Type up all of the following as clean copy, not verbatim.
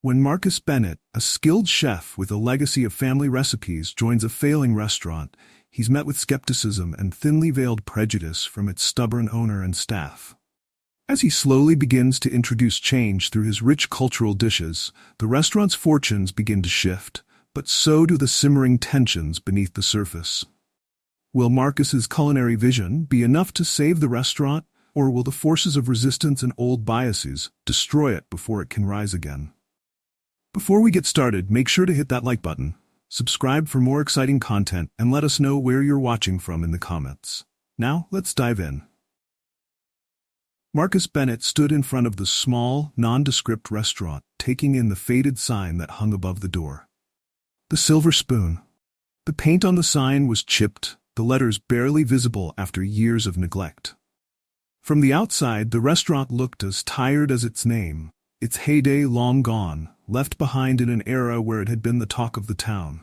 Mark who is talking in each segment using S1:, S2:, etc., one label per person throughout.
S1: When Marcus Bennett, a skilled chef with a legacy of family recipes, joins a failing restaurant, he's met with skepticism and thinly veiled prejudice from its stubborn owner and staff. As he slowly begins to introduce change through his rich cultural dishes, the restaurant's fortunes begin to shift, but so do the simmering tensions beneath the surface. Will Marcus's culinary vision be enough to save the restaurant, or will the forces of resistance and old biases destroy it before it can rise again? Before we get started, make sure to hit that like button, subscribe for more exciting content, and let us know where you're watching from in the comments. Now, let's dive in. Marcus Bennett stood in front of the small, nondescript restaurant, taking in the faded sign that hung above the door. The silver spoon. The paint on the sign was chipped, the letters barely visible after years of neglect. From the outside, the restaurant looked as tired as its name, its heyday long gone, left behind in an era where it had been the talk of the town.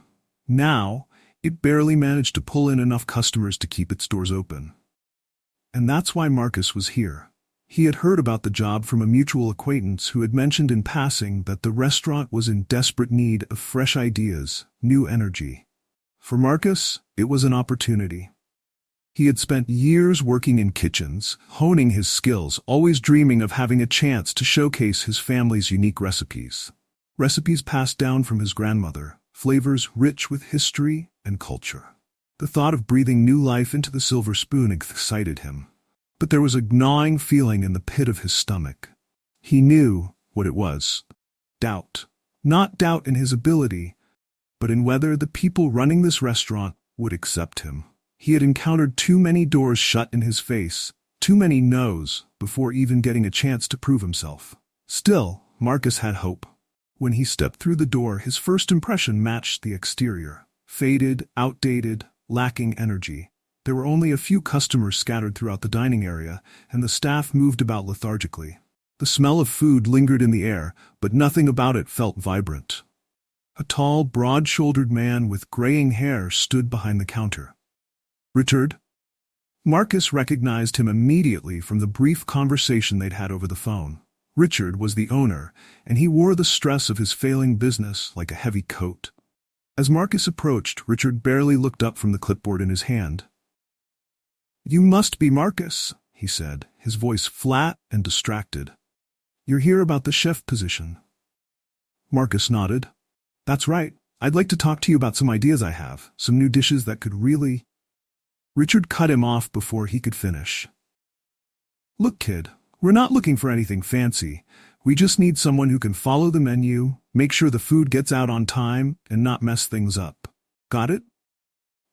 S1: Now, it barely managed to pull in enough customers to keep its doors open. And that's why Marcus was here. He had heard about the job from a mutual acquaintance who had mentioned in passing that the restaurant was in desperate need of fresh ideas, new energy. For Marcus, it was an opportunity. He had spent years working in kitchens, honing his skills, always dreaming of having a chance to showcase his family's unique recipes. Recipes passed down from his grandmother, flavors rich with history and culture. The thought of breathing new life into the silver spoon excited him. But there was a gnawing feeling in the pit of his stomach. He knew what it was. Doubt. Not doubt in his ability, but in whether the people running this restaurant would accept him. He had encountered too many doors shut in his face, too many no's, before even getting a chance to prove himself. Still, Marcus had hope. When he stepped through the door, his first impression matched the exterior. Faded, outdated, lacking energy. There were only a few customers scattered throughout the dining area, and the staff moved about lethargically. The smell of food lingered in the air, but nothing about it felt vibrant. A tall, broad-shouldered man with graying hair stood behind the counter. "Richard?" Marcus recognized him immediately from the brief conversation they'd had over the phone. Richard was the owner, and he wore the stress of his failing business like a heavy coat. As Marcus approached, Richard barely looked up from the clipboard in his hand. "You must be Marcus," he said, his voice flat and distracted. "You're here about the chef position." Marcus nodded. "That's right. I'd like to talk to you about some ideas I have, some new dishes that could really—" Richard cut him off before he could finish. "Look, kid, we're not looking for anything fancy. We just need someone who can follow the menu, make sure the food gets out on time, and not mess things up. Got it?"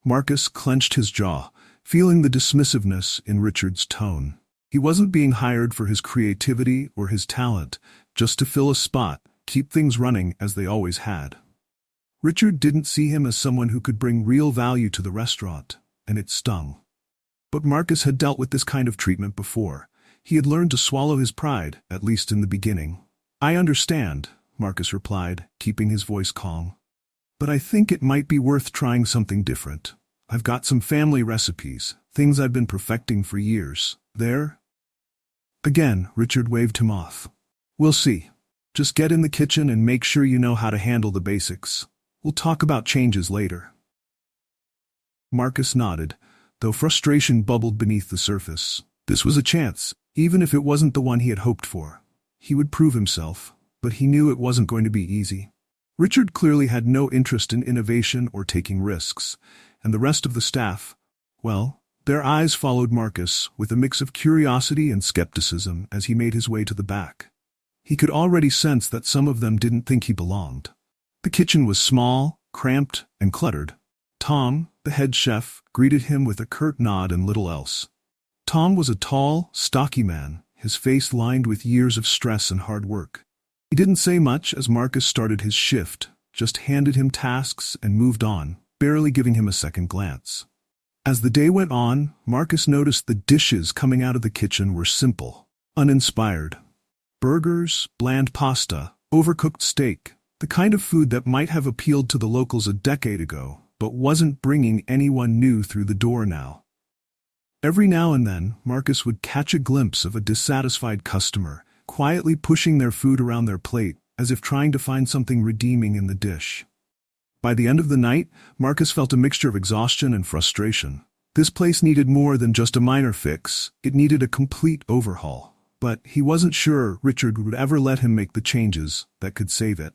S1: Marcus clenched his jaw, feeling the dismissiveness in Richard's tone. He wasn't being hired for his creativity or his talent, just to fill a spot, keep things running as they always had. Richard didn't see him as someone who could bring real value to the restaurant, and it stung. But Marcus had dealt with this kind of treatment before. He had learned to swallow his pride, at least in the beginning. "I understand," Marcus replied, keeping his voice calm. "But I think it might be worth trying something different. I've got some family recipes, things I've been perfecting for years. There?" Again, Richard waved him off. "We'll see. Just get in the kitchen and make sure you know how to handle the basics. We'll talk about changes later." Marcus nodded, though frustration bubbled beneath the surface. This was a chance, even if it wasn't the one he had hoped for. He would prove himself, but he knew it wasn't going to be easy. Richard clearly had no interest in innovation or taking risks, and the rest of the staff, well, their eyes followed Marcus with a mix of curiosity and skepticism as he made his way to the back. He could already sense that some of them didn't think he belonged. The kitchen was small, cramped, and cluttered. Tom, the head chef, greeted him with a curt nod and little else. Tom was a tall, stocky man, his face lined with years of stress and hard work. He didn't say much as Marcus started his shift, just handed him tasks and moved on, barely giving him a second glance. As the day went on, Marcus noticed the dishes coming out of the kitchen were simple, uninspired. Burgers, bland pasta, overcooked steak, the kind of food that might have appealed to the locals a decade ago, but wasn't bringing anyone new through the door now. Every now and then, Marcus would catch a glimpse of a dissatisfied customer, quietly pushing their food around their plate, as if trying to find something redeeming in the dish. By the end of the night, Marcus felt a mixture of exhaustion and frustration. This place needed more than just a minor fix, it needed a complete overhaul. But he wasn't sure Richard would ever let him make the changes that could save it.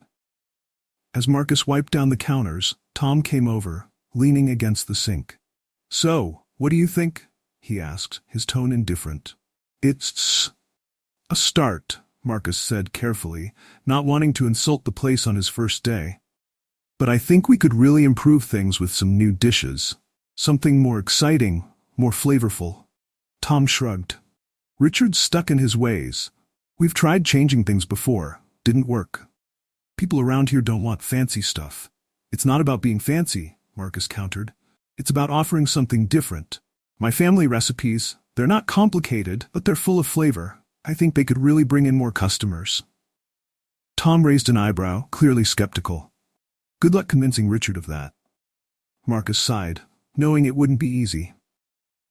S1: As Marcus wiped down the counters, Tom came over, leaning against the sink. "So, what do you think?" he asked, his tone indifferent. "It's a start," Marcus said carefully, not wanting to insult the place on his first day. "But I think we could really improve things with some new dishes. Something more exciting, more flavorful." Tom shrugged. "Richard's stuck in his ways. We've tried changing things before. Didn't work. People around here don't want fancy stuff." "It's not about being fancy," Marcus countered. "It's about offering something different. My family recipes, they're not complicated, but they're full of flavor. I think they could really bring in more customers." Tom raised an eyebrow, clearly skeptical. "Good luck convincing Richard of that." Marcus sighed, knowing it wouldn't be easy.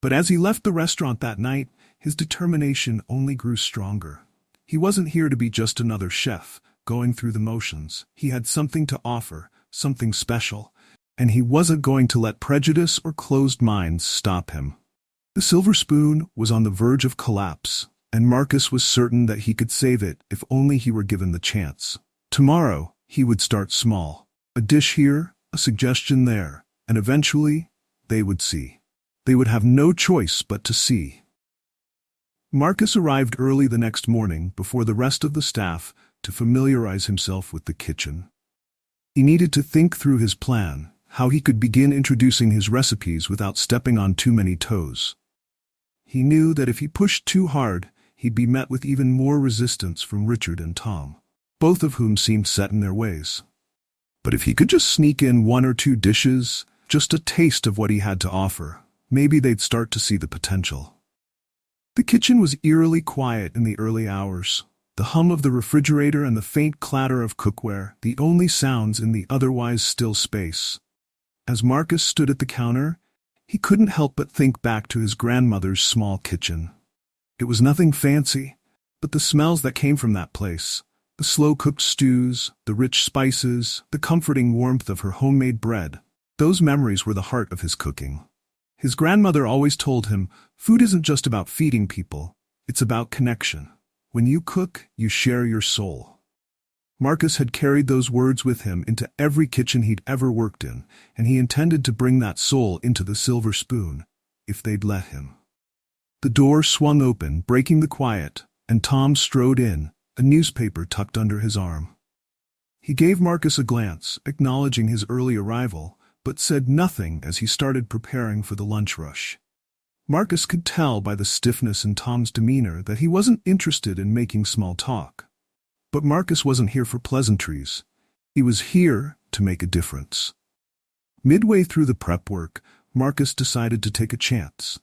S1: But as he left the restaurant that night, his determination only grew stronger. He wasn't here to be just another chef, going through the motions. He had something to offer, something special, and he wasn't going to let prejudice or closed minds stop him. The silver spoon was on the verge of collapse, and Marcus was certain that he could save it if only he were given the chance. Tomorrow, he would start small. A dish here, a suggestion there, and eventually, they would see. They would have no choice but to see. Marcus arrived early the next morning before the rest of the staff to familiarize himself with the kitchen. He needed to think through his plan, how he could begin introducing his recipes without stepping on too many toes. He knew that if he pushed too hard, he'd be met with even more resistance from Richard and Tom, both of whom seemed set in their ways. But if he could just sneak in one or two dishes, just a taste of what he had to offer, maybe they'd start to see the potential. The kitchen was eerily quiet in the early hours. The hum of the refrigerator and the faint clatter of cookware, the only sounds in the otherwise still space. As Marcus stood at the counter, he couldn't help but think back to his grandmother's small kitchen. It was nothing fancy, but the smells that came from that place, the slow-cooked stews, the rich spices, the comforting warmth of her homemade bread, those memories were the heart of his cooking. His grandmother always told him, food isn't just about feeding people, it's about connection. When you cook, you share your soul. Marcus had carried those words with him into every kitchen he'd ever worked in, and he intended to bring that soul into the silver spoon, if they'd let him. The door swung open, breaking the quiet, and Tom strode in, a newspaper tucked under his arm. He gave Marcus a glance, acknowledging his early arrival, but said nothing as he started preparing for the lunch rush. Marcus could tell by the stiffness in Tom's demeanor that he wasn't interested in making small talk. But Marcus wasn't here for pleasantries. He was here to make a difference. Midway through the prep work, Marcus decided to take a chance.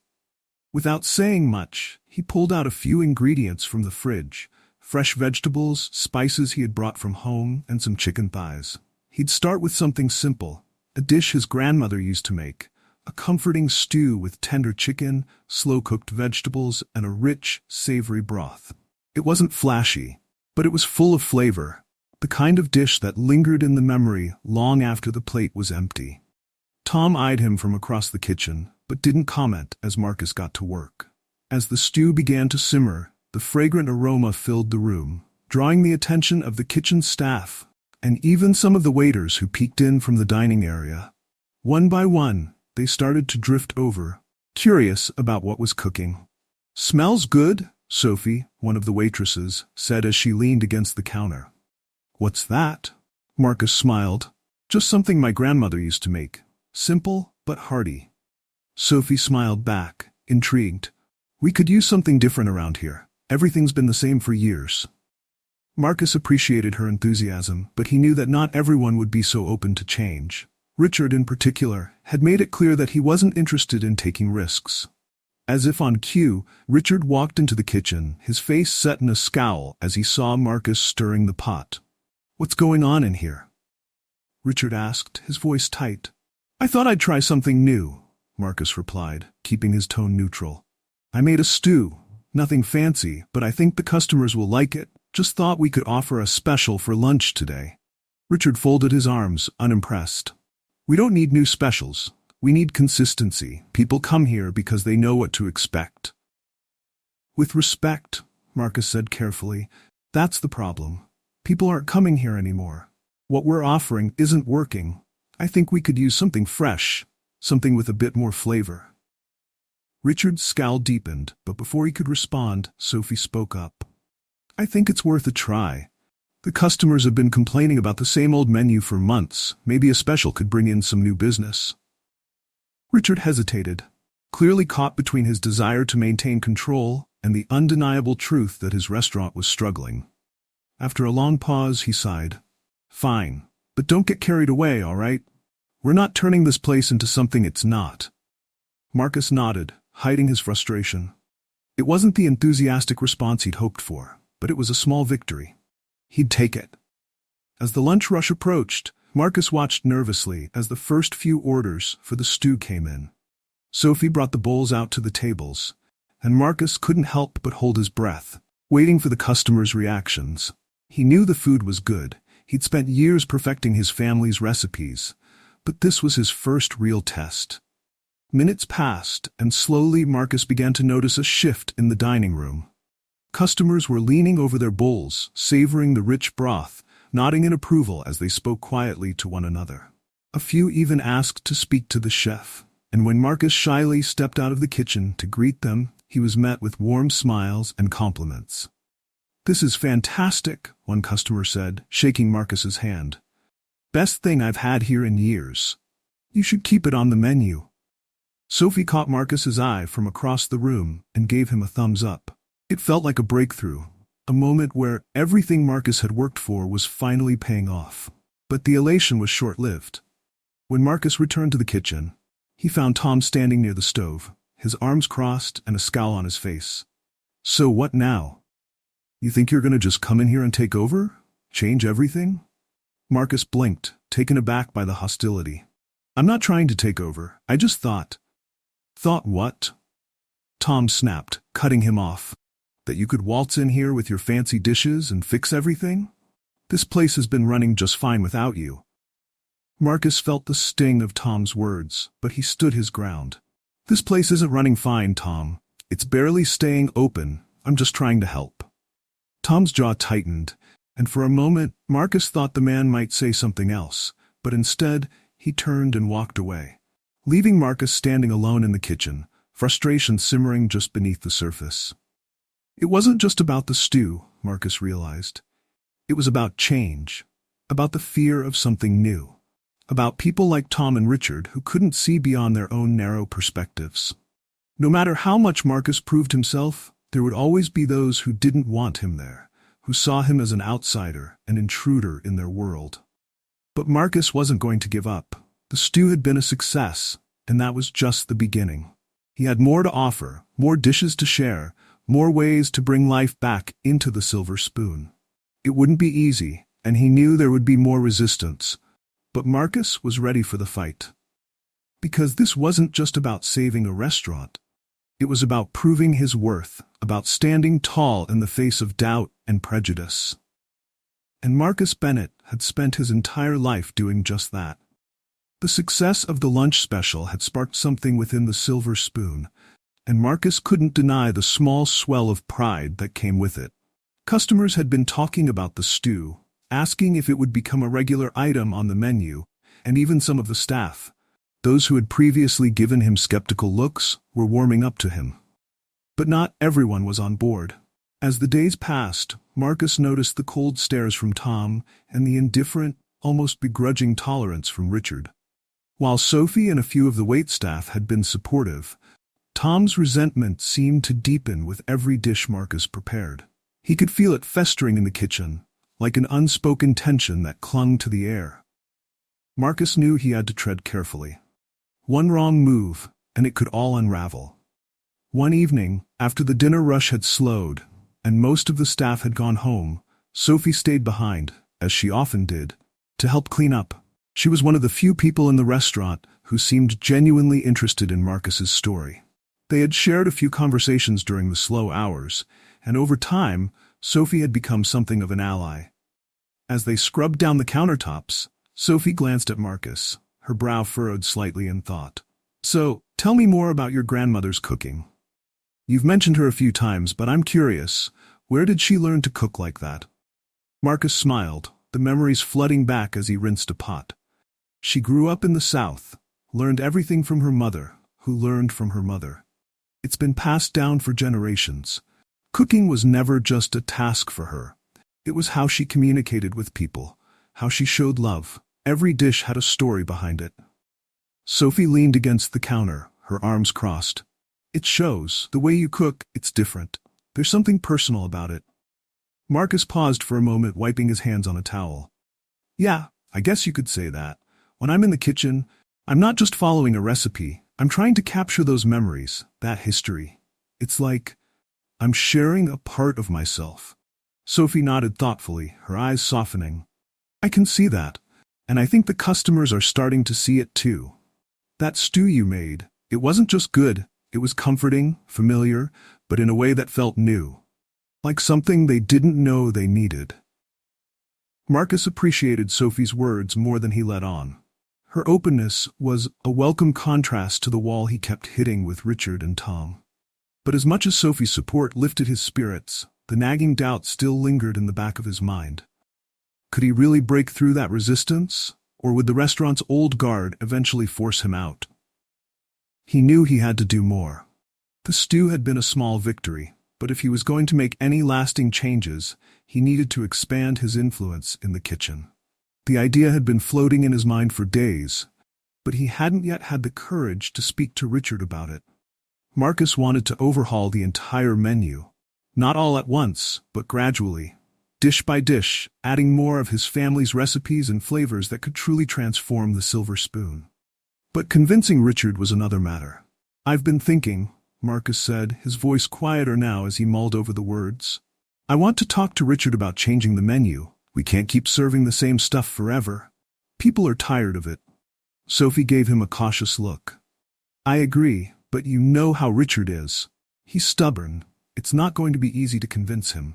S1: Without saying much, he pulled out a few ingredients from the fridge, fresh vegetables, spices he had brought from home, and some chicken thighs. He'd start with something simple, a dish his grandmother used to make, a comforting stew with tender chicken, slow-cooked vegetables, and a rich, savory broth. It wasn't flashy, but it was full of flavor, the kind of dish that lingered in the memory long after the plate was empty. Tom eyed him from across the kitchen, but didn't comment as Marcus got to work. As the stew began to simmer, the fragrant aroma filled the room, drawing the attention of the kitchen staff, and even some of the waiters who peeked in from the dining area. One by one, they started to drift over, curious about what was cooking. "Smells good," Sophie, one of the waitresses, said as she leaned against the counter. "What's that?" Marcus smiled. "Just something my grandmother used to make. Simple, but hearty." Sophie smiled back, intrigued. "We could use something different around here. Everything's been the same for years." Marcus appreciated her enthusiasm, but he knew that not everyone would be so open to change. Richard, in particular, had made it clear that he wasn't interested in taking risks. As if on cue, Richard walked into the kitchen, his face set in a scowl as he saw Marcus stirring the pot. "What's going on in here?" Richard asked, his voice tight. "I thought I'd try something new," Marcus replied, keeping his tone neutral. "I made a stew. Nothing fancy, but I think the customers will like it, Just thought we could offer a special for lunch today. Richard folded his arms, unimpressed. We don't need new specials. We need consistency. People come here because they know what to expect. With respect, Marcus said carefully, that's the problem. People aren't coming here anymore. What we're offering isn't working. I think we could use something fresh, something with a bit more flavor. Richard's scowl deepened, but before he could respond, Sophie spoke up. I think it's worth a try. The customers have been complaining about the same old menu for months. Maybe a special could bring in some new business. Richard hesitated, clearly caught between his desire to maintain control and the undeniable truth that his restaurant was struggling. After a long pause, he sighed. Fine, but don't get carried away, all right? We're not turning this place into something it's not. Marcus nodded, hiding his frustration. It wasn't the enthusiastic response he'd hoped for, but it was a small victory. He'd take it. As the lunch rush approached, Marcus watched nervously as the first few orders for the stew came in. Sophie brought the bowls out to the tables, and Marcus couldn't help but hold his breath, waiting for the customers' reactions. He knew the food was good. He'd spent years perfecting his family's recipes, but this was his first real test. Minutes passed, and slowly Marcus began to notice a shift in the dining room. Customers were leaning over their bowls, savoring the rich broth, nodding in approval as they spoke quietly to one another. A few even asked to speak to the chef, and when Marcus shyly stepped out of the kitchen to greet them, he was met with warm smiles and compliments. This is fantastic, one customer said, shaking Marcus's hand. Best thing I've had here in years. You should keep it on the menu. Sophie caught Marcus's eye from across the room and gave him a thumbs up. It felt like a breakthrough, a moment where everything Marcus had worked for was finally paying off. But the elation was short-lived. When Marcus returned to the kitchen, he found Tom standing near the stove, his arms crossed and a scowl on his face. So what now? You think you're going to just come in here and take over? Change everything? Marcus blinked, taken aback by the hostility. I'm not trying to take over. I just thought. Thought what? Tom snapped, cutting him off. That you could waltz in here with your fancy dishes and fix everything? This place has been running just fine without you. Marcus felt the sting of Tom's words, but he stood his ground. This place isn't running fine, Tom. It's barely staying open. I'm just trying to help. Tom's jaw tightened, and for a moment Marcus thought the man might say something else, but instead he turned and walked away, leaving Marcus standing alone in the kitchen, frustration simmering just beneath the surface. It wasn't just about the stew, Marcus realized. It was about change, about the fear of something new, about people like Tom and Richard who couldn't see beyond their own narrow perspectives. No matter how much Marcus proved himself, there would always be those who didn't want him there, who saw him as an outsider, an intruder in their world. But Marcus wasn't going to give up. The stew had been a success, and that was just the beginning. He had more to offer, more dishes to share, more ways to bring life back into the silver spoon. It wouldn't be easy, and he knew there would be more resistance, but Marcus was ready for the fight. Because this wasn't just about saving a restaurant. It was about proving his worth, about standing tall in the face of doubt and prejudice. And Marcus Bennett had spent his entire life doing just that. The success of the lunch special had sparked something within the silver spoon, and Marcus couldn't deny the small swell of pride that came with it. Customers had been talking about the stew, asking if it would become a regular item on the menu, and even some of the staff, those who had previously given him skeptical looks, were warming up to him. But not everyone was on board. As the days passed, Marcus noticed the cold stares from Tom and the indifferent, almost begrudging tolerance from Richard. While Sophie and a few of the waitstaff had been supportive, Tom's resentment seemed to deepen with every dish Marcus prepared. He could feel it festering in the kitchen, like an unspoken tension that clung to the air. Marcus knew he had to tread carefully. One wrong move, and it could all unravel. One evening, after the dinner rush had slowed, and most of the staff had gone home, Sophie stayed behind, as she often did, to help clean up. She was one of the few people in the restaurant who seemed genuinely interested in Marcus's story. They had shared a few conversations during the slow hours, and over time, Sophie had become something of an ally. As they scrubbed down the countertops, Sophie glanced at Marcus, her brow furrowed slightly in thought. "So, tell me more about your grandmother's cooking. You've mentioned her a few times, but I'm curious, where did she learn to cook like that?" Marcus smiled, the memories flooding back as he rinsed a pot. "She grew up in the South, learned everything from her mother, who learned from her mother. It's been passed down for generations. Cooking was never just a task for her. It was how she communicated with people, how she showed love. Every dish had a story behind it." Sophie leaned against the counter, her arms crossed. "It shows. The way you cook, it's different. There's something personal about it." Marcus paused for a moment, wiping his hands on a towel. "Yeah, I guess you could say that. When I'm in the kitchen, I'm not just following a recipe. I'm trying to capture those memories, that history. It's like I'm sharing a part of myself." Sophie nodded thoughtfully, her eyes softening. "I can see that, and I think the customers are starting to see it too. That stew you made, it wasn't just good, it was comforting, familiar, but in a way that felt new. Like something they didn't know they needed." Marcus appreciated Sophie's words more than he let on. Her openness was a welcome contrast to the wall he kept hitting with Richard and Tom. But as much as Sophie's support lifted his spirits, the nagging doubt still lingered in the back of his mind. Could he really break through that resistance, or would the restaurant's old guard eventually force him out? He knew he had to do more. The stew had been a small victory, but if he was going to make any lasting changes, he needed to expand his influence in the kitchen. The idea had been floating in his mind for days, but he hadn't yet had the courage to speak to Richard about it. Marcus wanted to overhaul the entire menu. Not all at once, but gradually, dish by dish, adding more of his family's recipes and flavors that could truly transform the Silver Spoon. But convincing Richard was another matter. "I've been thinking," Marcus said, his voice quieter now as he mulled over the words. "I want to talk to Richard about changing the menu. We can't keep serving the same stuff forever. People are tired of it." Sophie gave him a cautious look. "I agree, but you know how Richard is. He's stubborn. It's not going to be easy to convince him."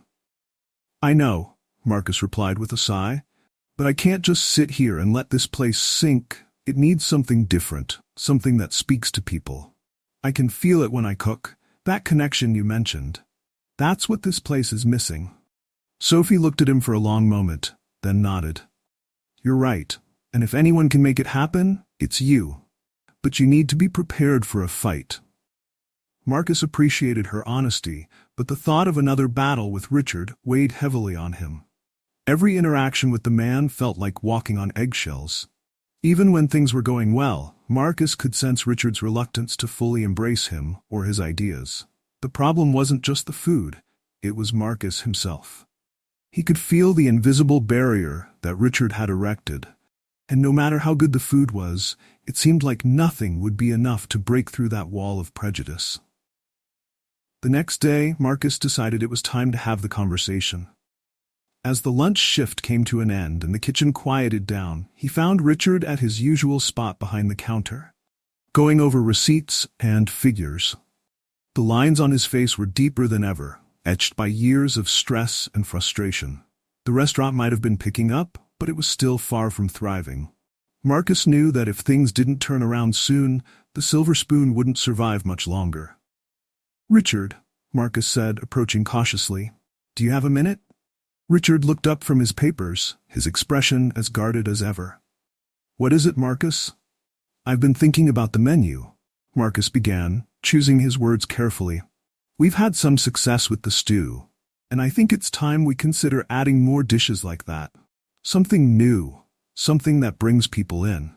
S1: "I know," Marcus replied with a sigh, "but I can't just sit here and let this place sink. It needs something different, something that speaks to people. I can feel it when I cook, that connection you mentioned. That's what this place is missing." Sophie looked at him for a long moment, then nodded. "You're right, and if anyone can make it happen, it's you. But you need to be prepared for a fight." Marcus appreciated her honesty, but the thought of another battle with Richard weighed heavily on him. Every interaction with the man felt like walking on eggshells. Even when things were going well, Marcus could sense Richard's reluctance to fully embrace him or his ideas. The problem wasn't just the food, it was Marcus himself. He could feel the invisible barrier that Richard had erected, and no matter how good the food was, it seemed like nothing would be enough to break through that wall of prejudice. The next day, Marcus decided it was time to have the conversation. As the lunch shift came to an end and the kitchen quieted down, he found Richard at his usual spot behind the counter, going over receipts and figures. The lines on his face were deeper than ever, etched by years of stress and frustration. The restaurant might have been picking up, but it was still far from thriving. Marcus knew that if things didn't turn around soon, the Silver Spoon wouldn't survive much longer. "Richard," Marcus said, approaching cautiously, "do you have a minute?" Richard looked up from his papers, his expression as guarded as ever. "What is it, Marcus?" "I've been thinking about the menu," Marcus began, choosing his words carefully. "We've had some success with the stew, and I think it's time we consider adding more dishes like that. Something new, something that brings people in."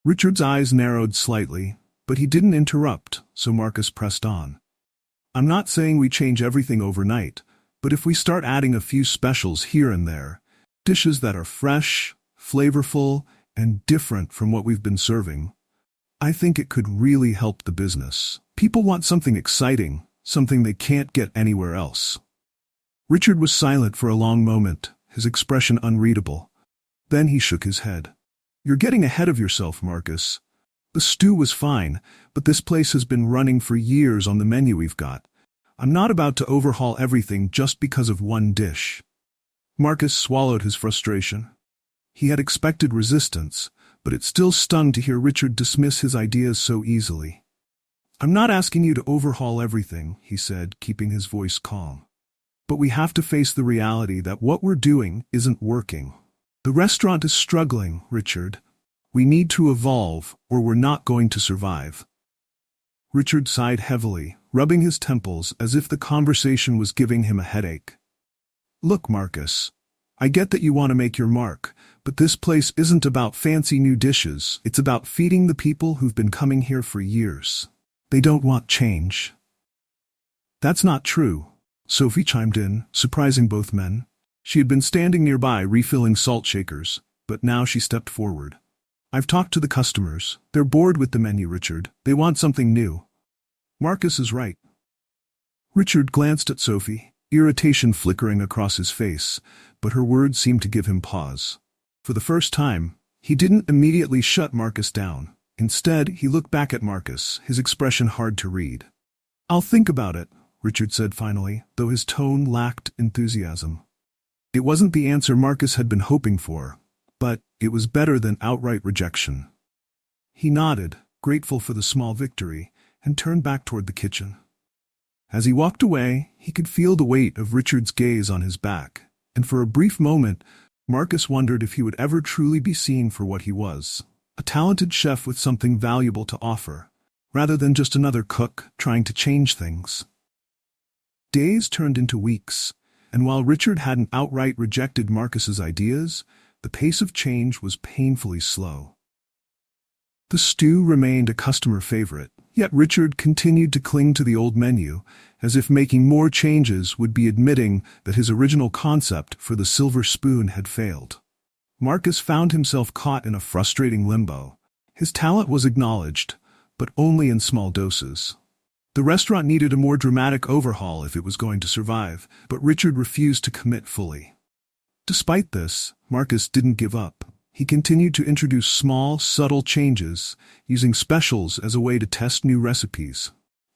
S1: Richard's eyes narrowed slightly, but he didn't interrupt, so Marcus pressed on. "I'm not saying we change everything overnight, but if we start adding a few specials here and there, dishes that are fresh, flavorful, and different from what we've been serving, I think it could really help the business. People want something exciting, something they can't get anywhere else." Richard was silent for a long moment, his expression unreadable. Then he shook his head. "You're getting ahead of yourself, Marcus. The stew was fine, but this place has been running for years on the menu we've got. I'm not about to overhaul everything just because of one dish. Marcus swallowed his frustration. He had expected resistance, but it still stung to hear Richard dismiss his ideas so easily. I'm not asking you to overhaul everything, he said, keeping his voice calm. But we have to face the reality that what we're doing isn't working. The restaurant is struggling, Richard. We need to evolve, or we're not going to survive. Richard sighed heavily, rubbing his temples as if the conversation was giving him a headache. Look, Marcus, I get that you want to make your mark, but this place isn't about fancy new dishes. It's about feeding the people who've been coming here for years. They don't want change. That's not true, Sophie chimed in, surprising both men. She had been standing nearby refilling salt shakers, but now she stepped forward. I've talked to the customers. They're bored with the menu, Richard. They want something new. Marcus is right. Richard glanced at Sophie, irritation flickering across his face, but her words seemed to give him pause. For the first time, he didn't immediately shut Marcus down. Instead, he looked back at Marcus, his expression hard to read. I'll think about it, Richard said finally, though his tone lacked enthusiasm. It wasn't the answer Marcus had been hoping for, but it was better than outright rejection. He nodded, grateful for the small victory, and turned back toward the kitchen. As he walked away, he could feel the weight of Richard's gaze on his back, and for a brief moment, Marcus wondered if he would ever truly be seen for what he was. A talented chef with something valuable to offer, rather than just another cook trying to change things. Days turned into weeks, and while Richard hadn't outright rejected Marcus's ideas, the pace of change was painfully slow. The stew remained a customer favorite, yet Richard continued to cling to the old menu, as if making more changes would be admitting that his original concept for the silver spoon had failed. Marcus found himself caught in a frustrating limbo. His talent was acknowledged, but only in small doses. The restaurant needed a more dramatic overhaul if it was going to survive, but Richard refused to commit fully. Despite this, Marcus didn't give up. He continued to introduce small, subtle changes, using specials as a way to test new recipes.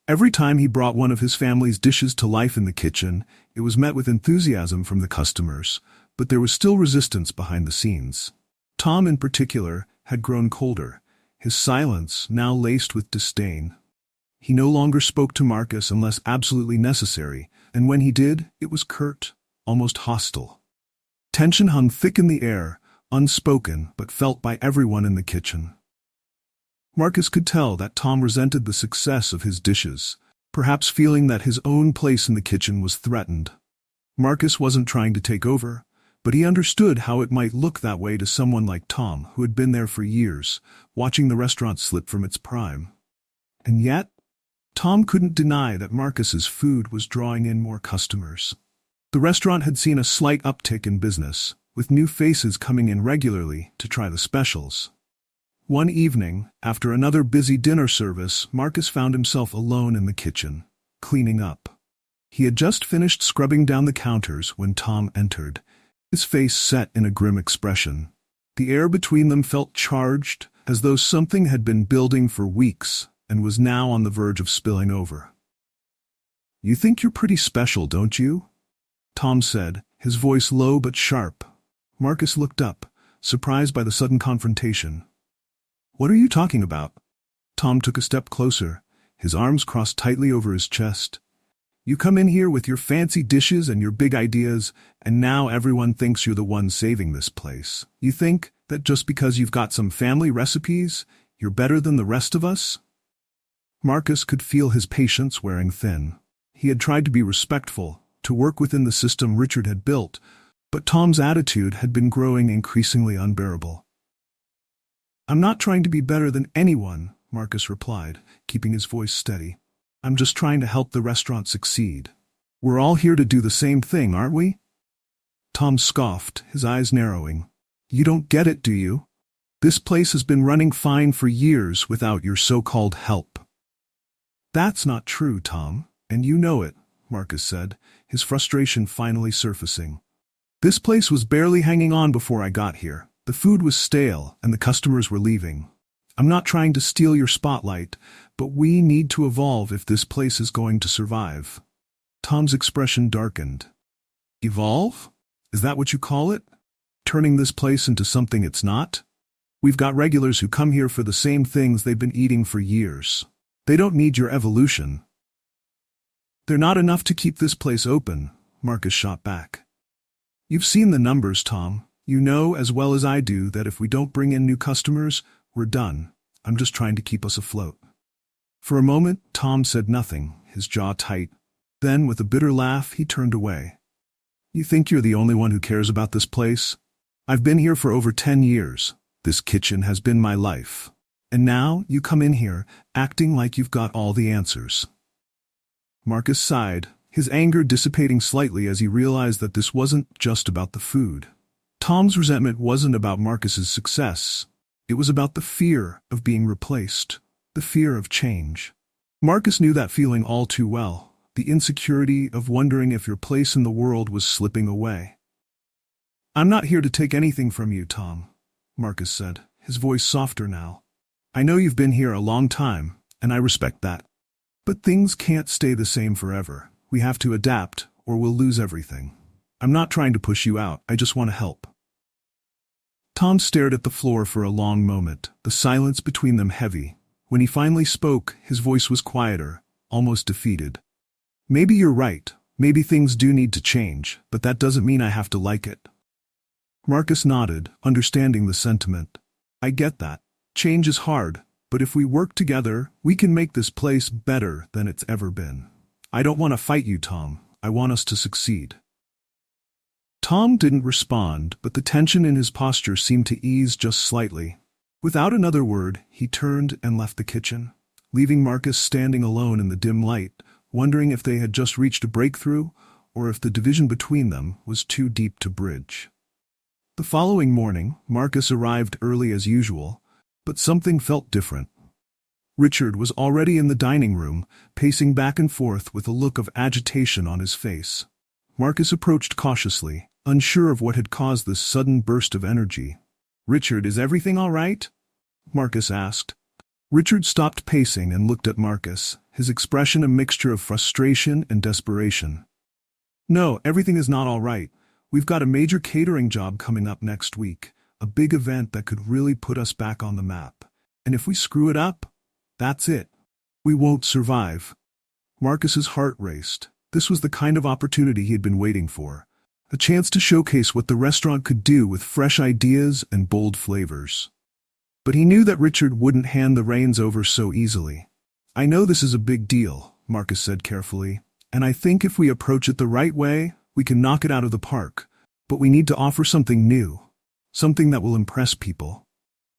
S1: Every time he brought one of his family's dishes to life in the kitchen, it was met with enthusiasm from the customers, but there was still resistance behind the scenes. Tom, in particular, had grown colder, his silence now laced with disdain. He no longer spoke to Marcus unless absolutely necessary, and when he did, it was curt, almost hostile. Tension hung thick in the air, unspoken but felt by everyone in the kitchen. Marcus could tell that Tom resented the success of his dishes, perhaps feeling that his own place in the kitchen was threatened. Marcus wasn't trying to take over, but he understood how it might look that way to someone like Tom, who had been there for years, watching the restaurant slip from its prime. And yet, Tom couldn't deny that Marcus's food was drawing in more customers. The restaurant had seen a slight uptick in business, with new faces coming in regularly to try the specials. One evening, after another busy dinner service, Marcus found himself alone in the kitchen, cleaning up. He had just finished scrubbing down the counters when Tom entered, his face set in a grim expression. The air between them felt charged, as though something had been building for weeks and was now on the verge of spilling over. "You think you're pretty special, don't you?" Tom said, his voice low but sharp. Marcus looked up, surprised by the sudden confrontation. "What are you talking about?" Tom took a step closer, his arms crossed tightly over his chest. "You come in here with your fancy dishes and your big ideas, and now everyone thinks you're the one saving this place. You think that just because you've got some family recipes, you're better than the rest of us?" Marcus could feel his patience wearing thin. He had tried to be respectful, to work within the system Richard had built, but Tom's attitude had been growing increasingly unbearable. "I'm not trying to be better than anyone," Marcus replied, keeping his voice steady. "I'm just trying to help the restaurant succeed. We're all here to do the same thing, aren't we?" Tom scoffed, his eyes narrowing. "You don't get it, do you? This place has been running fine for years without your so-called help." "That's not true, Tom, and you know it," Marcus said, his frustration finally surfacing. "This place was barely hanging on before I got here. The food was stale, and the customers were leaving. I'm not trying to steal your spotlight, but we need to evolve if this place is going to survive." Tom's expression darkened. Evolve? Is that what you call it? Turning this place into something it's not? We've got regulars who come here for the same things they've been eating for years. They don't need your evolution. They're not enough to keep this place open, Marcus shot back. You've seen the numbers, Tom. You know as well as I do that if we don't bring in new customers, we're done. I'm just trying to keep us afloat. For a moment, Tom said nothing, his jaw tight. Then, with a bitter laugh, he turned away. You think you're the only one who cares about this place? I've been here for over 10 years. This kitchen has been my life. And now you come in here, acting like you've got all the answers. Marcus sighed, his anger dissipating slightly as he realized that this wasn't just about the food. Tom's resentment wasn't about Marcus's success. It was about the fear of being replaced, the fear of change. Marcus knew that feeling all too well, the insecurity of wondering if your place in the world was slipping away. I'm not here to take anything from you, Tom, Marcus said, his voice softer now. I know you've been here a long time, and I respect that. But things can't stay the same forever. We have to adapt, or we'll lose everything. I'm not trying to push you out, I just want to help. Tom stared at the floor for a long moment, the silence between them heavy. When he finally spoke, his voice was quieter, almost defeated. Maybe you're right. Maybe things do need to change, but that doesn't mean I have to like it. Marcus nodded, understanding the sentiment. I get that. Change is hard, but if we work together, we can make this place better than it's ever been. I don't want to fight you, Tom. I want us to succeed. Tom didn't respond, but the tension in his posture seemed to ease just slightly. Without another word, he turned and left the kitchen, leaving Marcus standing alone in the dim light, wondering if they had just reached a breakthrough or if the division between them was too deep to bridge. The following morning, Marcus arrived early as usual, but something felt different. Richard was already in the dining room, pacing back and forth with a look of agitation on his face. Marcus approached cautiously, unsure of what had caused this sudden burst of energy. "Richard, is everything all right?" Marcus asked. Richard stopped pacing and looked at Marcus, his expression a mixture of frustration and desperation. "No, everything is not all right. We've got a major catering job coming up next week, a big event that could really put us back on the map. And if we screw it up, that's it. We won't survive." Marcus's heart raced. This was the kind of opportunity he had been waiting for. A chance to showcase what the restaurant could do with fresh ideas and bold flavors. But he knew that Richard wouldn't hand the reins over so easily. "I know this is a big deal," Marcus said carefully, "and I think if we approach it the right way, we can knock it out of the park. But we need to offer something new. Something that will impress people."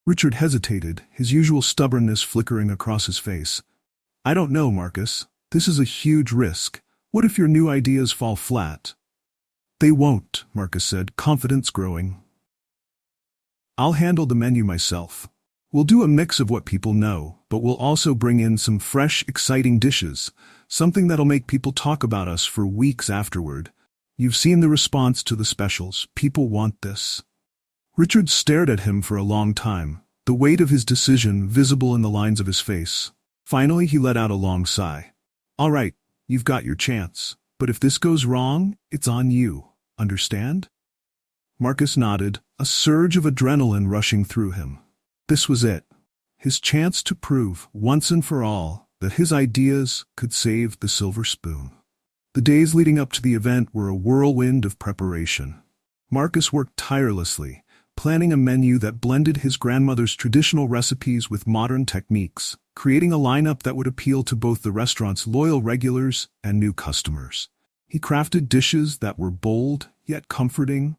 S1: Richard hesitated, his usual stubbornness flickering across his face. "I don't know, Marcus. This is a huge risk. What if your new ideas fall flat?" "They won't," Marcus said, confidence growing. "I'll handle the menu myself. We'll do a mix of what people know, but we'll also bring in some fresh, exciting dishes, something that'll make people talk about us for weeks afterward. You've seen the response to the specials. People want this." Richard stared at him for a long time, the weight of his decision visible in the lines of his face. Finally, he let out a long sigh. "All right, you've got your chance. But if this goes wrong, it's on you. Understand?" Marcus nodded, a surge of adrenaline rushing through him. This was it. His chance to prove, once and for all, that his ideas could save the Silver Spoon. The days leading up to the event were a whirlwind of preparation. Marcus worked tirelessly, planning a menu that blended his grandmother's traditional recipes with modern techniques, creating a lineup that would appeal to both the restaurant's loyal regulars and new customers. He crafted dishes that were bold, yet comforting,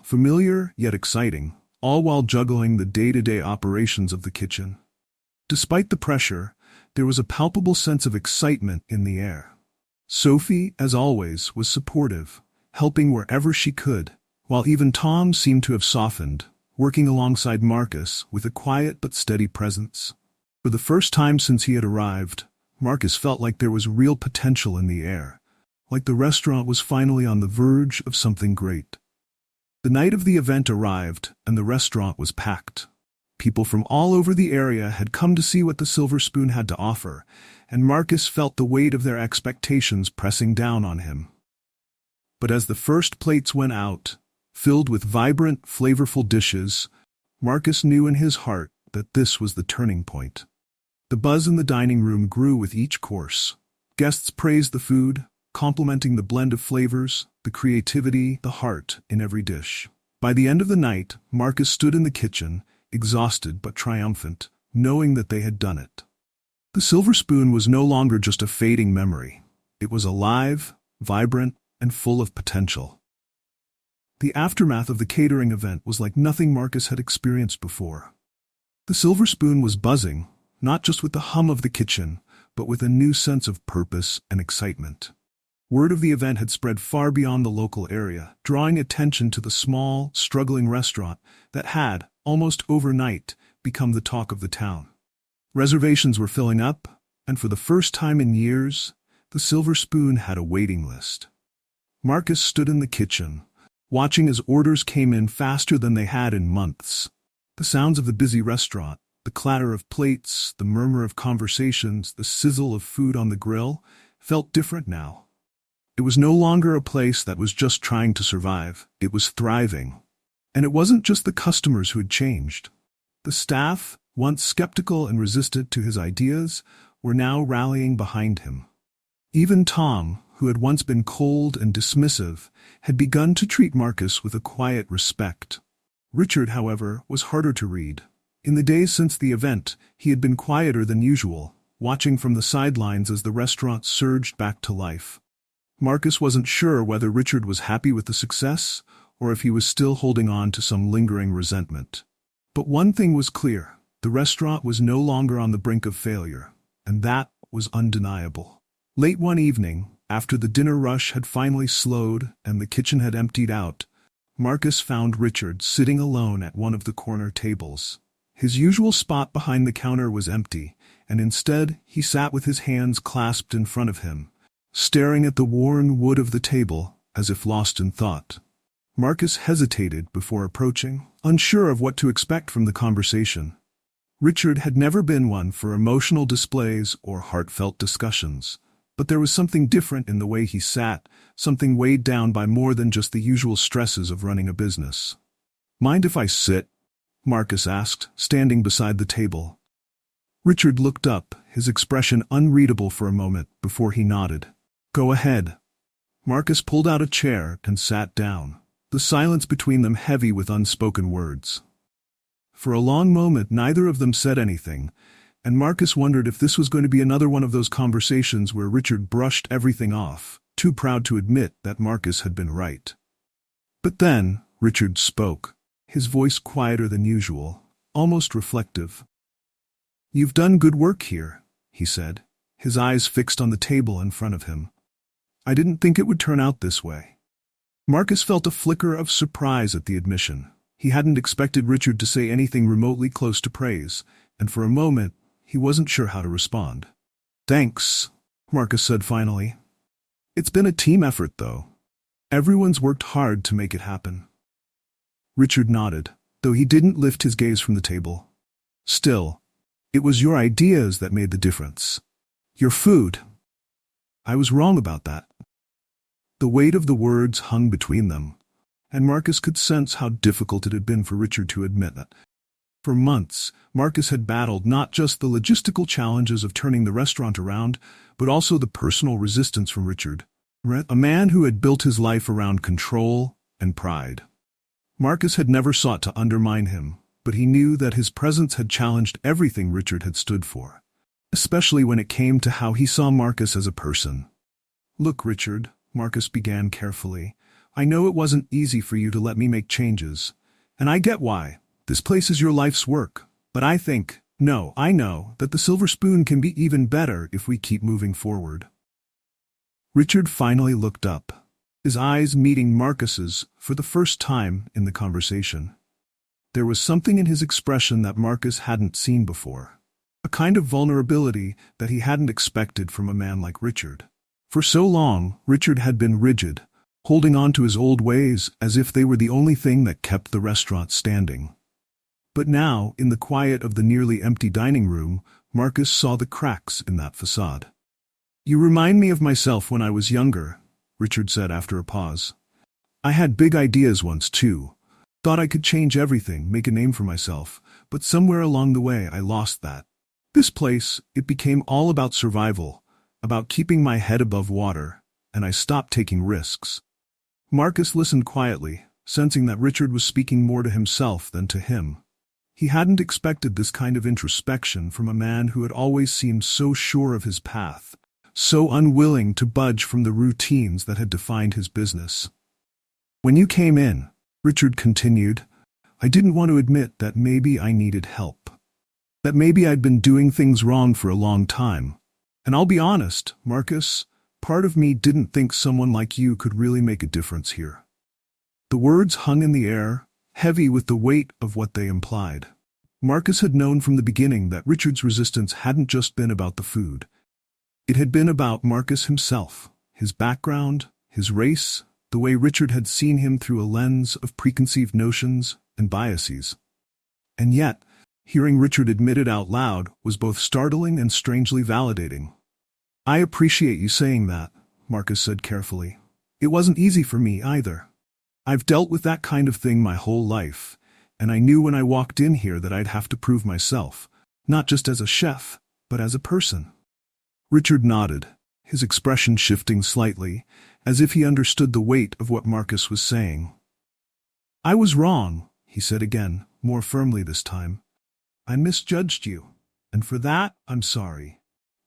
S1: familiar, yet exciting, all while juggling the day-to-day operations of the kitchen. Despite the pressure, there was a palpable sense of excitement in the air. Sophie, as always, was supportive, helping wherever she could, while even Tom seemed to have softened, working alongside Marcus with a quiet but steady presence. For the first time since he had arrived, Marcus felt like there was real potential in the air, like the restaurant was finally on the verge of something great. The night of the event arrived, and the restaurant was packed. People from all over the area had come to see what the Silver Spoon had to offer, and Marcus felt the weight of their expectations pressing down on him. But as the first plates went out, filled with vibrant, flavorful dishes, Marcus knew in his heart that this was the turning point. The buzz in the dining room grew with each course. Guests praised the food, complimenting the blend of flavors, the creativity, the heart in every dish. By the end of the night, Marcus stood in the kitchen, exhausted but triumphant, knowing that they had done it. The Silver Spoon was no longer just a fading memory. It was alive, vibrant, and full of potential. The aftermath of the catering event was like nothing Marcus had experienced before. The Silver Spoon was buzzing, not just with the hum of the kitchen, but with a new sense of purpose and excitement. Word of the event had spread far beyond the local area, drawing attention to the small, struggling restaurant that had, almost overnight, become the talk of the town. Reservations were filling up, and for the first time in years, the Silver Spoon had a waiting list. Marcus stood in the kitchen, watching as orders came in faster than they had in months. The sounds of the busy restaurant, the clatter of plates, the murmur of conversations, the sizzle of food on the grill, felt different now. It was no longer a place that was just trying to survive, it was thriving. And it wasn't just the customers who had changed. The staff, once skeptical and resistant to his ideas, were now rallying behind him. Even Tom, who had once been cold and dismissive, had begun to treat Marcus with a quiet respect. Richard, however, was harder to read. In the days since the event, he had been quieter than usual, watching from the sidelines as the restaurant surged back to life. Marcus wasn't sure whether Richard was happy with the success, or if he was still holding on to some lingering resentment. But one thing was clear, the restaurant was no longer on the brink of failure, and that was undeniable. Late one evening, after the dinner rush had finally slowed and the kitchen had emptied out, Marcus found Richard sitting alone at one of the corner tables. His usual spot behind the counter was empty, and instead he sat with his hands clasped in front of him, staring at the worn wood of the table as if lost in thought. Marcus hesitated before approaching, unsure of what to expect from the conversation. Richard had never been one for emotional displays or heartfelt discussions, but there was something different in the way he sat, something weighed down by more than just the usual stresses of running a business. "Mind if I sit?" Marcus asked, standing beside the table. Richard looked up, his expression unreadable for a moment before he nodded. "Go ahead." Marcus pulled out a chair and sat down, the silence between them heavy with unspoken words. For a long moment neither of them said anything, and Marcus wondered if this was going to be another one of those conversations where Richard brushed everything off, too proud to admit that Marcus had been right. But then, Richard spoke, his voice quieter than usual, almost reflective. "You've done good work here," he said, his eyes fixed on the table in front of him. "I didn't think it would turn out this way." Marcus felt a flicker of surprise at the admission. He hadn't expected Richard to say anything remotely close to praise, and for a moment, he wasn't sure how to respond. "Thanks," Marcus said finally. "It's been a team effort, though. Everyone's worked hard to make it happen." Richard nodded, though he didn't lift his gaze from the table. "Still, it was your ideas that made the difference. Your food. I was wrong about that." The weight of the words hung between them, and Marcus could sense how difficult it had been for Richard to admit that. For months, Marcus had battled not just the logistical challenges of turning the restaurant around, but also the personal resistance from Richard, a man who had built his life around control and pride. Marcus had never sought to undermine him, but he knew that his presence had challenged everything Richard had stood for, especially when it came to how he saw Marcus as a person. "Look, Richard," Marcus began carefully, "I know it wasn't easy for you to let me make changes, and I get why. This place is your life's work, but I know that the Silver Spoon can be even better if we keep moving forward." Richard finally looked up, his eyes meeting Marcus's for the first time in the conversation. There was something in his expression that Marcus hadn't seen before, a kind of vulnerability that he hadn't expected from a man like Richard. For so long, Richard had been rigid, holding on to his old ways as if they were the only thing that kept the restaurant standing. But now, in the quiet of the nearly empty dining room, Marcus saw the cracks in that facade. "You remind me of myself when I was younger," Richard said after a pause. "I had big ideas once, too. Thought I could change everything, make a name for myself, but somewhere along the way I lost that. This place, it became all about survival, about keeping my head above water, and I stopped taking risks." Marcus listened quietly, sensing that Richard was speaking more to himself than to him. He hadn't expected this kind of introspection from a man who had always seemed so sure of his path, so unwilling to budge from the routines that had defined his business. "When you came in," Richard continued, "I didn't want to admit that maybe I needed help. That maybe I'd been doing things wrong for a long time. And I'll be honest, Marcus, part of me didn't think someone like you could really make a difference here." The words hung in the air, heavy with the weight of what they implied. Marcus had known from the beginning that Richard's resistance hadn't just been about the food. It had been about Marcus himself, his background, his race, the way Richard had seen him through a lens of preconceived notions and biases. And yet, hearing Richard admit it out loud was both startling and strangely validating. "I appreciate you saying that," Marcus said carefully. "It wasn't easy for me either. I've dealt with that kind of thing my whole life, and I knew when I walked in here that I'd have to prove myself, not just as a chef, but as a person." Richard nodded, his expression shifting slightly, as if he understood the weight of what Marcus was saying. "I was wrong," he said again, more firmly this time. "I misjudged you, and for that, I'm sorry."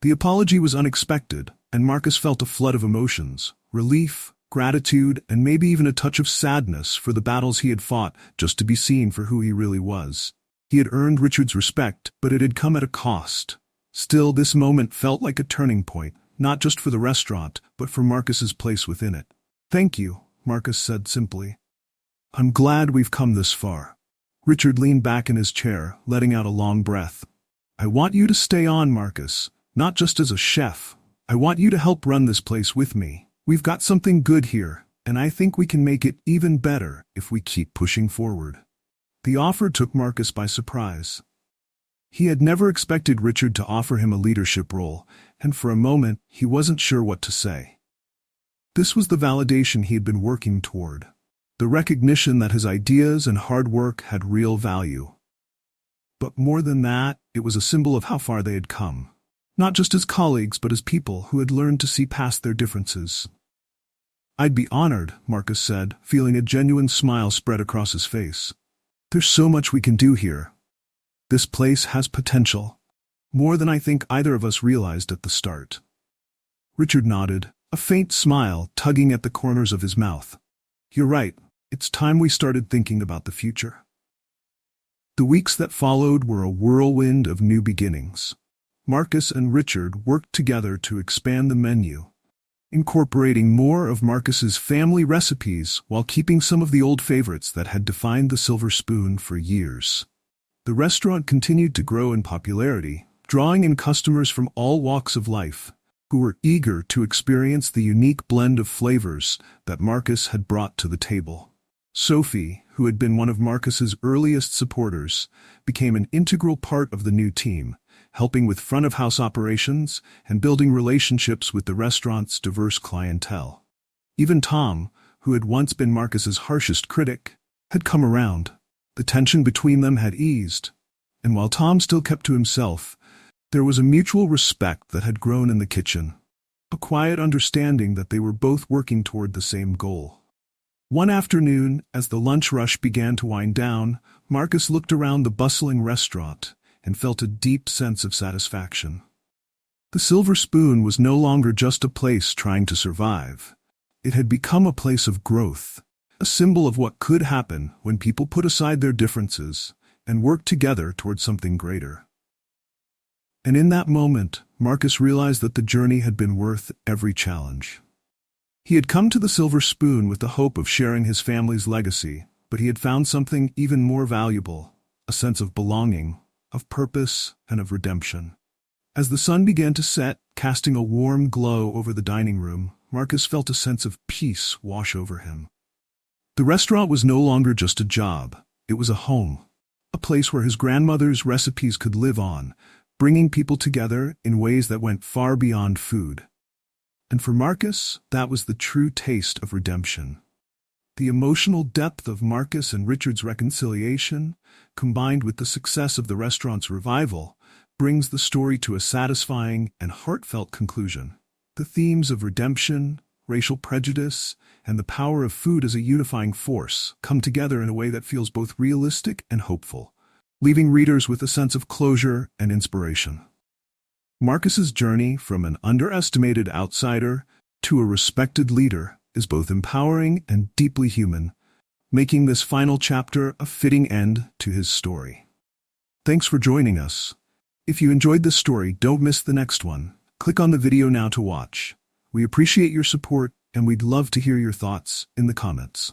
S1: The apology was unexpected, and Marcus felt a flood of emotions, relief, gratitude, and maybe even a touch of sadness for the battles he had fought just to be seen for who he really was. He had earned Richard's respect, but it had come at a cost. Still, this moment felt like a turning point, not just for the restaurant, but for Marcus's place within it. "Thank you," Marcus said simply. "I'm glad we've come this far." Richard leaned back in his chair, letting out a long breath. "I want you to stay on, Marcus, not just as a chef. I want you to help run this place with me. We've got something good here, and I think we can make it even better if we keep pushing forward." The offer took Marcus by surprise. He had never expected Richard to offer him a leadership role, and for a moment he wasn't sure what to say. This was the validation he had been working toward, the recognition that his ideas and hard work had real value. But more than that, it was a symbol of how far they had come. Not just as colleagues, but as people who had learned to see past their differences. "I'd be honored," Marcus said, feeling a genuine smile spread across his face. "There's so much we can do here. This place has potential. More than I think either of us realized at the start." Richard nodded, a faint smile tugging at the corners of his mouth. "You're right. It's time we started thinking about the future." The weeks that followed were a whirlwind of new beginnings. Marcus and Richard worked together to expand the menu, incorporating more of Marcus's family recipes while keeping some of the old favorites that had defined the Silver Spoon for years. The restaurant continued to grow in popularity, drawing in customers from all walks of life, who were eager to experience the unique blend of flavors that Marcus had brought to the table. Sophie, who had been one of Marcus's earliest supporters, became an integral part of the new team, helping with front-of-house operations and building relationships with the restaurant's diverse clientele. Even Tom, who had once been Marcus's harshest critic, had come around. The tension between them had eased, and while Tom still kept to himself, there was a mutual respect that had grown in the kitchen, a quiet understanding that they were both working toward the same goal. One afternoon, as the lunch rush began to wind down, Marcus looked around the bustling restaurant and felt a deep sense of satisfaction. The Silver Spoon was no longer just a place trying to survive. It had become a place of growth, a symbol of what could happen when people put aside their differences and work together toward something greater. And in that moment, Marcus realized that the journey had been worth every challenge. He had come to the Silver Spoon with the hope of sharing his family's legacy, but he had found something even more valuable, a sense of belonging, of purpose, and of redemption. As the sun began to set, casting a warm glow over the dining room, Marcus felt a sense of peace wash over him. The restaurant was no longer just a job, it was a home. a place where his grandmother's recipes could live on, bringing people together in ways that went far beyond food. And for Marcus, that was the true taste of redemption. The emotional depth of Marcus and Richard's reconciliation, combined with the success of the restaurant's revival, brings the story to a satisfying and heartfelt conclusion. The themes of redemption, racial prejudice, and the power of food as a unifying force come together in a way that feels both realistic and hopeful, leaving readers with a sense of closure and inspiration. Marcus's journey from an underestimated outsider to a respected leader is both empowering and deeply human, making this final chapter a fitting end to his story. Thanks for joining us. If you enjoyed this story, don't miss the next one. Click on the video now to watch. We appreciate your support, and we'd love to hear your thoughts in the comments.